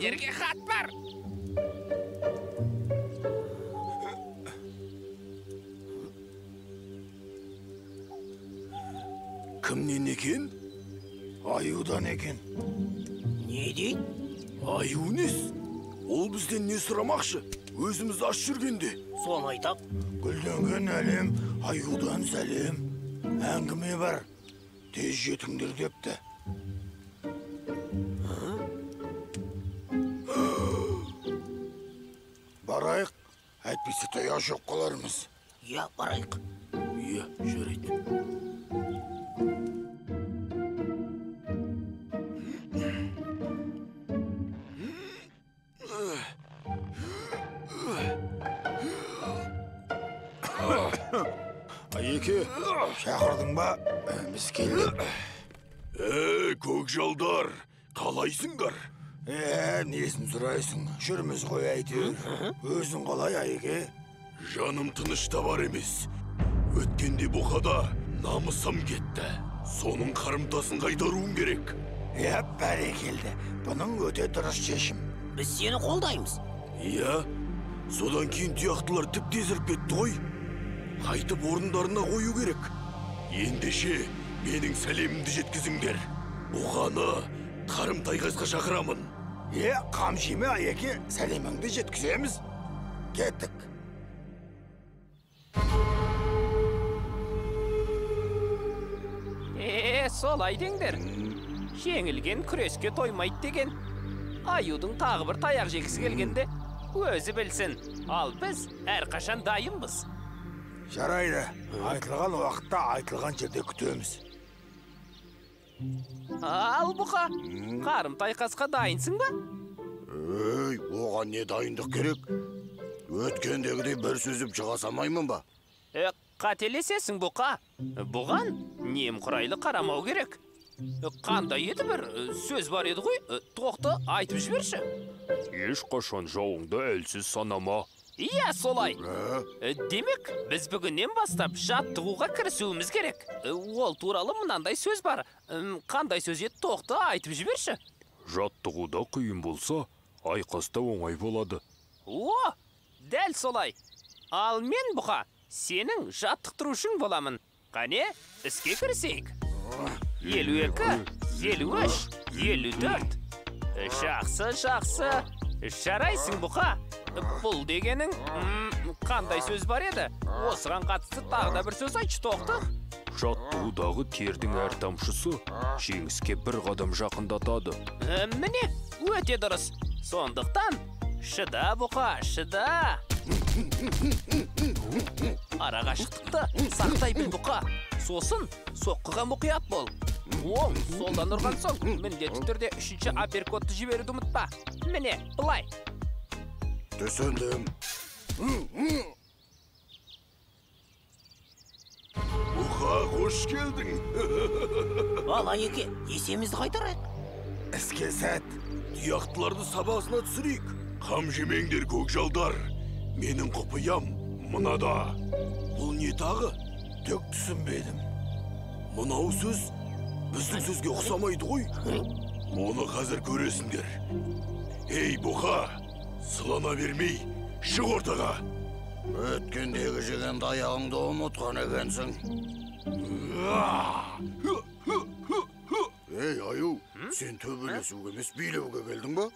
Сендерге хат бар. Кімнен екен? Аюдан екен. Не дейді? Аю нес? Ол бізден не сұрамақшы? Өзіміз аш жүргенде. Соны айтам. Гүлденген әлем, аюдан сәлем. Әңгіме бар. Тез жетіңдер депті. Барайық, әйтпесе таяқ жоқ қалармыз. Я, барайық. Иә, жүрейді. Айеке, шақырдың ба? Біз келдік. Көкжалдар, қалайсыңдар? Несін сұрайсың? Жүрміз ғой әйтеуір. Өзің қалай, Айеке? Жаным тынышта бар емес. Өткенде бұқада намысым кетті. Соның қарымтасын қайтаруым керек. Бәрекелді. Бұның өте дұрыс шешім. Біз сені қолдаймыз. Иә, содан кейін тұяқтылар тіп тезіріп кетті ғой. Қайтып орындарына қою керек. Ендеше менің сәлемімді жеткізіңдер. Бұқаны қарымтайғасқа шақырамын. Қам жеме, Айеке, сәлеміңді жеткіземіз. Кеттік. Солай деңдер. Жеңілген күреске тоймайды деген. Аюдың тағы бір таяқ жегісі келгенде өзі білсін. Ал біз әрқашан дайынбыз. Жарайды. Айтылған уақытта айтылған жерде күтеміз. Ал бұқа, қарымтай қасқа дайынсың ба? Оған не дайындық керек? Өткендегідей бір сөзіп шыға салмаймын ба? Қателесесің бұқа. Бұған немқұрайлы қарамау керек. Қандай еді бір сөз бар еді ғой? Тоқты айтып жіберші. Ешқашан жауыңды әлсіз санама. Иә, солай. Демек, біз бүгіннен бастап жаттығуға кірісуіміз керек. Ол туралы мынандай сөз бар. Қандай сөз еді, тоқты айтып жіберші. Жаттығуда қиын болса, айқаста оңай болады. Дәл солай. Ал мен бұқа, сенің жаттықтырушың боламын. Қане, іске кірісейік. 52, 53, 54. Жақсы. Жарайсың бұқа. Бұл дегенің қандай сөз бар еді? Осыған қатысты тағы да бір сөз айтшы, тоқты. Жаттығудағы тердің әр тамшысы жеңіске бір қадам жақындатады. Міне, өте дұрыс. Сондықтан, шыда бұқа, шыда. Арақашықтықты сақтай біл бұқа. Сосын соққыға мұқият бол. Оң, солдан ұрған соң, міндетті түрде үшінші апперкотты жіберуді ұмытпа. Міне, былай. Түсіндім. Бұқа, қош келдің. Ал, Айеке, есемізді қайтарайық. Іске сәт. Тұяқтыларды сабасына түсірейік. Қам жемеңдер, көкжалдар. Менің құпиям мынада. Бұл не тағы? Түк түсінбедім. Мынау сөз біздің сөзге ұқсамайды ғой. Оны қазір көресіңдер. Ей, бұқа, сылана бермей, шық ортаға. Өткендегі жеген даяғыңды ұмытқан екенсің. Ей, аю, сен төбелесуге емес билеуге келдің ба?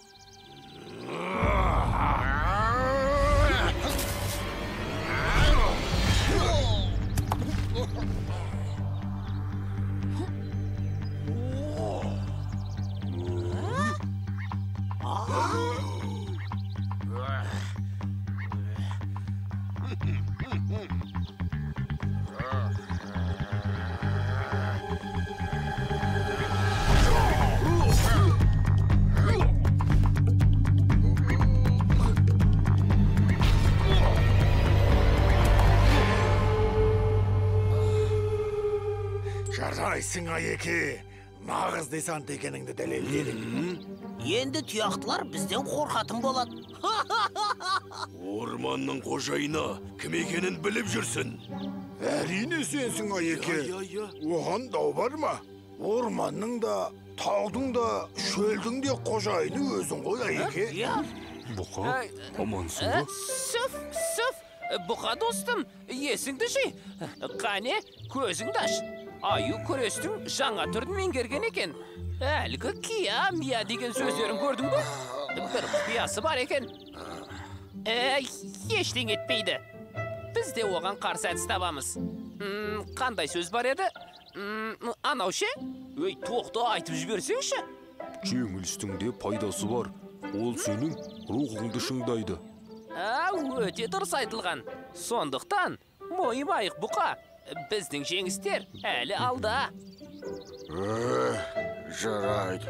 Жарайсың, Айеке. Нағыз десант екеніңді дәлелдедің. Енді тұяқтылар бізден қорқатын болады. Орманның қожайыны кім екенін біліп жүрсін. Әрине сенсің, Айеке. Оған дау бар ма? Орманның да, Тағдың да, шөлдің де қожайыны өзің ғой, Айеке. Иә. Бұқа, амансың ба? Сүф, бұқа достым, есіңді жи. Қане, көзіңді аш. Аю күрестің жаңа түрін меңгерген екен. Әлгі кия, мия деген сөздерін көрдің бе? Бір құпиясы бар екен. Ештен етпейді. Біз де оған қарсы әдіс табамыз. Қандай сөз бар еді? Анау ше? Өй, тоқта айтып жіберсеңші. Жеңілістің де пайдасы бар. Ол сенің рухыңды шыңдайды. Өте дұрыс айтылған. Сондықтан, мойымайық бұқа. Біздің жеңістер әлі алда. Жарайды.